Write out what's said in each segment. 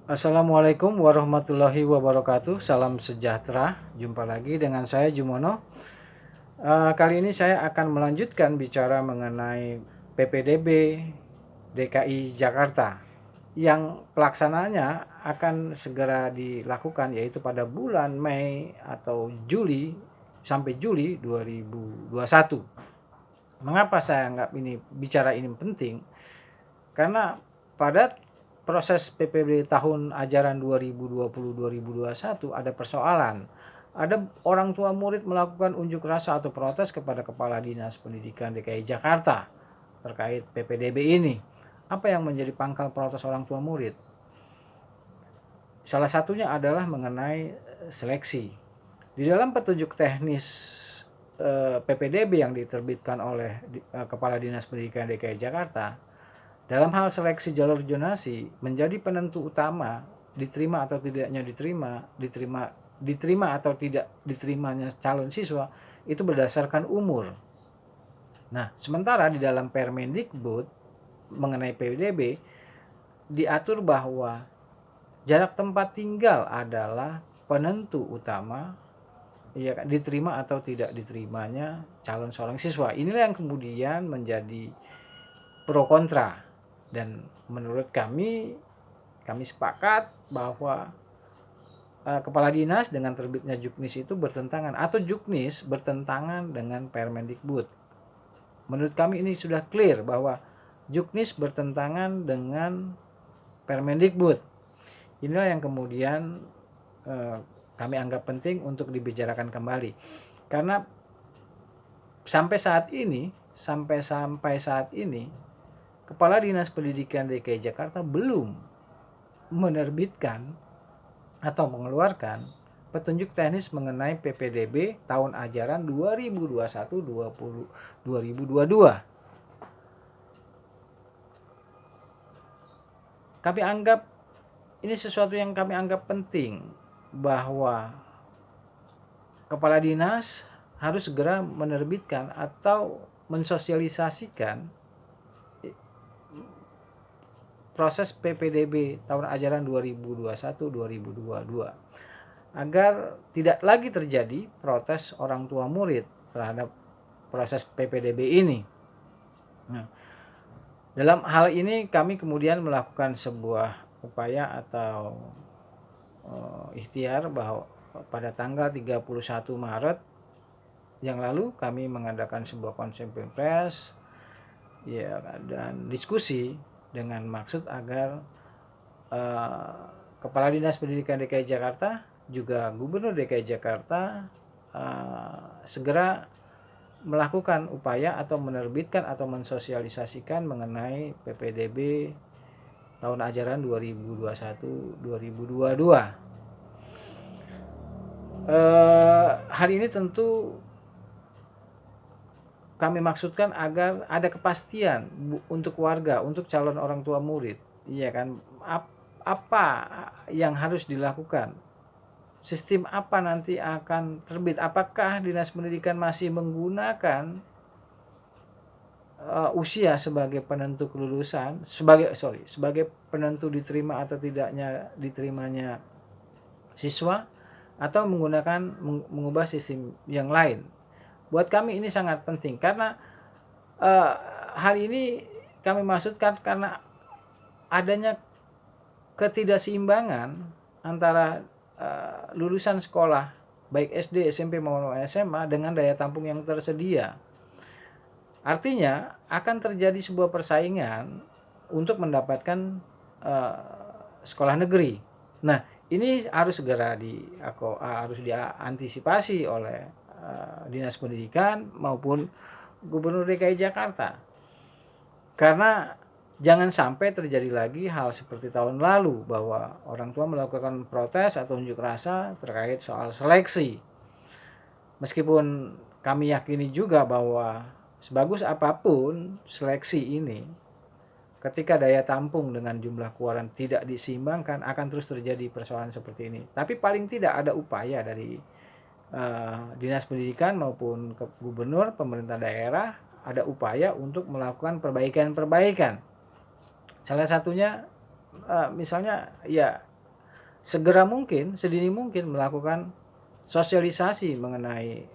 Assalamualaikum warahmatullahi wabarakatuh. Salam sejahtera. Jumpa lagi dengan saya Jumono. Kali ini saya akan melanjutkan bicara mengenai PPDB DKI Jakarta yang pelaksananya akan segera dilakukan, yaitu pada bulan Mei atau Juli sampai Juli 2021. Mengapa saya anggap bicara ini penting? Karena pada proses PPDB tahun ajaran 2020-2021 ada persoalan. Ada orang tua murid melakukan unjuk rasa atau protes kepada Kepala Dinas Pendidikan DKI Jakarta terkait PPDB ini. Apa yang menjadi pangkal protes orang tua murid? Salah satunya adalah mengenai seleksi. Di dalam petunjuk teknis PPDB yang diterbitkan oleh Kepala Dinas Pendidikan DKI Jakarta, dalam hal seleksi jalur zonasi menjadi penentu utama diterima atau tidaknya diterima atau tidak diterimanya calon siswa itu berdasarkan umur. Nah, sementara di dalam Permendikbud mengenai PPDB diatur bahwa jarak tempat tinggal adalah penentu utama ya diterima atau tidak diterimanya calon seorang siswa. Inilah yang kemudian menjadi pro kontra, dan menurut kami sepakat bahwa kepala dinas dengan terbitnya Juknis itu bertentangan, atau Juknis bertentangan dengan Permendikbud. Menurut kami ini sudah clear bahwa Juknis bertentangan dengan Permendikbud. Inilah yang kemudian kami anggap penting untuk dibicarakan kembali, karena sampai saat ini Kepala Dinas Pendidikan DKI Jakarta belum menerbitkan atau mengeluarkan petunjuk teknis mengenai PPDB tahun ajaran 2021-2022. Kami anggap ini sesuatu yang kami anggap penting, bahwa kepala dinas harus segera menerbitkan atau mensosialisasikan proses PPDB tahun ajaran 2021-2022 agar tidak lagi terjadi protes orang tua murid terhadap proses PPDB ini. Nah, dalam hal ini kami kemudian melakukan sebuah upaya atau ikhtiar bahwa pada tanggal 31 Maret yang lalu kami mengadakan sebuah konferensi pers ya, dan diskusi dengan maksud agar Kepala Dinas Pendidikan DKI Jakarta juga Gubernur DKI Jakarta segera melakukan upaya atau menerbitkan atau mensosialisasikan mengenai PPDB tahun ajaran 2021-2022. Hal ini tentu kami maksudkan agar ada kepastian untuk warga, untuk calon orang tua murid, iya kan, apa yang harus dilakukan, sistem apa nanti akan terbit, apakah Dinas Pendidikan masih menggunakan usia sebagai penentu kelulusan, sebagai penentu diterima atau tidaknya diterimanya siswa, atau mengubah sistem yang lain. Buat kami ini sangat penting, karena hal ini kami maksudkan karena adanya ketidakseimbangan antara lulusan sekolah baik SD, SMP maupun SMA dengan daya tampung yang tersedia. Artinya akan terjadi sebuah persaingan untuk mendapatkan sekolah negeri. Nah, ini harus segera harus diantisipasi oleh Dinas Pendidikan maupun Gubernur DKI Jakarta, karena jangan sampai terjadi lagi hal seperti tahun lalu bahwa orang tua melakukan protes atau unjuk rasa terkait soal seleksi. Meskipun kami yakini juga bahwa sebagus apapun seleksi ini, ketika daya tampung dengan jumlah keluaran tidak diseimbangkan, akan terus terjadi persoalan seperti ini. Tapi paling tidak ada upaya dari Dinas Pendidikan maupun Gubernur, pemerintah daerah, ada upaya untuk melakukan perbaikan. Salah satunya misalnya ya segera mungkin, sedini mungkin melakukan sosialisasi mengenai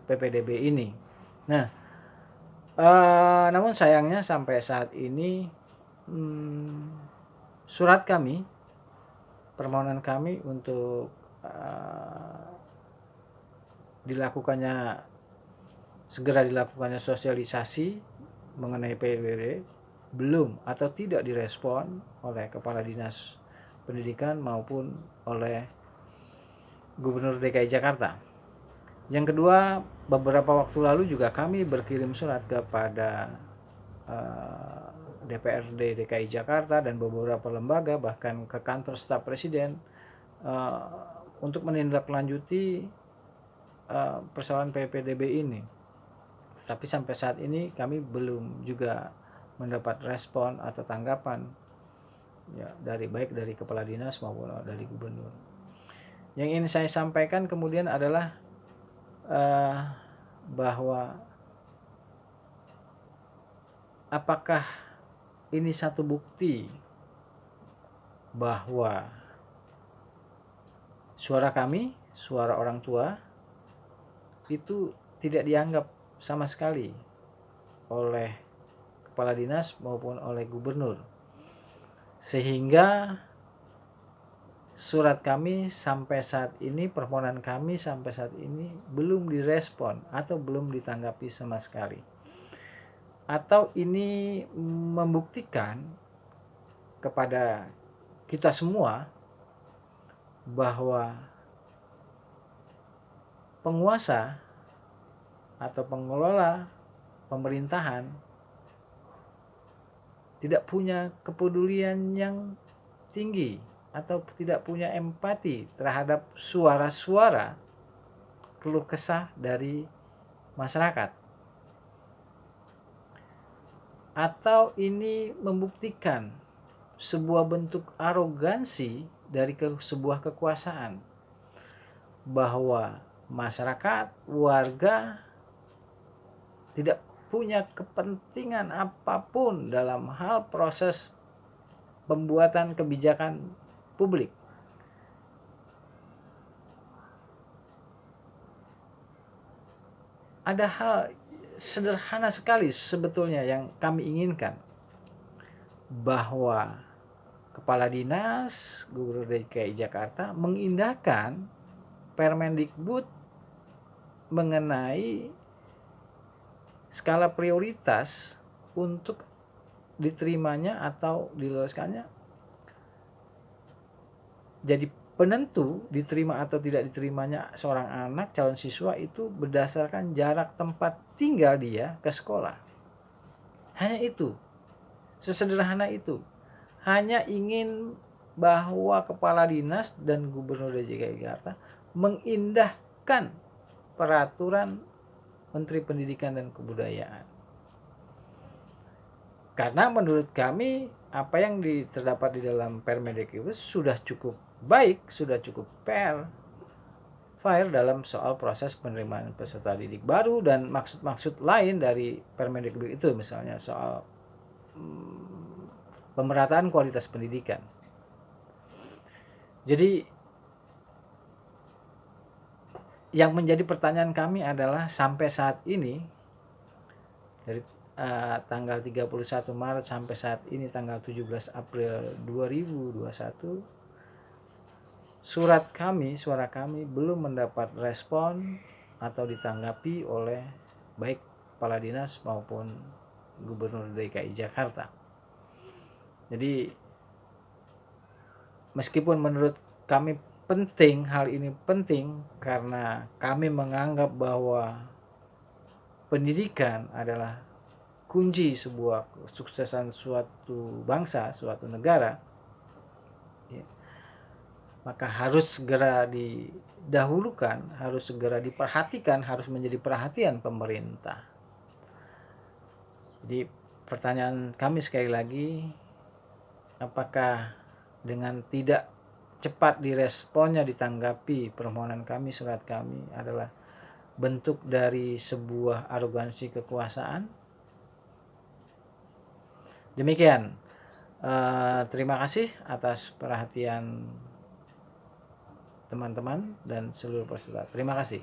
PPDB ini. Nah, namun sayangnya sampai saat ini surat kami, permohonan kami untuk segera dilakukannya sosialisasi mengenai PPDB belum atau tidak direspon oleh Kepala Dinas Pendidikan maupun oleh Gubernur DKI Jakarta. Yang kedua, beberapa waktu lalu juga kami berkirim surat kepada DPRD DKI Jakarta dan beberapa lembaga, bahkan ke kantor staf presiden, untuk menindaklanjuti persoalan PPDB ini. Tapi sampai saat ini kami belum juga mendapat respon atau tanggapan ya, baik dari kepala dinas maupun dari gubernur. Yang ingin saya sampaikan kemudian adalah bahwa apakah ini satu bukti bahwa suara kami, suara orang tua itu tidak dianggap sama sekali oleh kepala dinas maupun oleh gubernur, sehingga surat kami sampai saat ini, permohonan kami sampai saat ini belum direspon atau belum ditanggapi sama sekali. Atau ini membuktikan kepada kita semua bahwa penguasa atau pengelola pemerintahan tidak punya kepedulian yang tinggi atau tidak punya empati terhadap suara-suara keluh kesah dari masyarakat. Atau ini membuktikan sebuah bentuk arogansi dari sebuah kekuasaan, bahwa masyarakat, warga tidak punya kepentingan apapun dalam hal proses pembuatan kebijakan publik. Ada hal sederhana sekali sebetulnya yang kami inginkan, bahwa kepala dinas Gubernur DKI Jakarta mengindahkan Permendikbud mengenai skala prioritas untuk diterimanya atau diluluskannya jadi penentu diterima atau tidak diterimanya seorang anak calon siswa itu berdasarkan jarak tempat tinggal dia ke sekolah. Hanya itu, sesederhana itu. Hanya ingin bahwa kepala dinas dan gubernur DKI Jakarta mengindahkan peraturan Menteri Pendidikan dan Kebudayaan. Karena menurut kami apa yang terdapat di dalam Permendikbud sudah cukup baik, sudah cukup fair dalam soal proses penerimaan peserta didik baru dan maksud-maksud lain dari Permendikbud itu, misalnya soal pemerataan kualitas pendidikan. Jadi yang menjadi pertanyaan kami adalah sampai saat ini, dari tanggal 31 Maret sampai saat ini tanggal 17 April 2021, surat kami, suara kami belum mendapat respon atau ditanggapi oleh baik kepala dinas maupun Gubernur DKI Jakarta. Jadi meskipun menurut kami penting, hal ini penting karena kami menganggap bahwa pendidikan adalah kunci sebuah kesuksesan suatu bangsa, suatu negara, ya, maka harus segera didahulukan, harus segera diperhatikan, harus menjadi perhatian pemerintah. Jadi pertanyaan kami sekali lagi, apakah dengan tidak cepat diresponnya, ditanggapi permohonan kami, surat kami adalah bentuk dari sebuah arogansi kekuasaan? Demikian. Terima kasih atas perhatian teman-teman dan seluruh peserta. Terima kasih.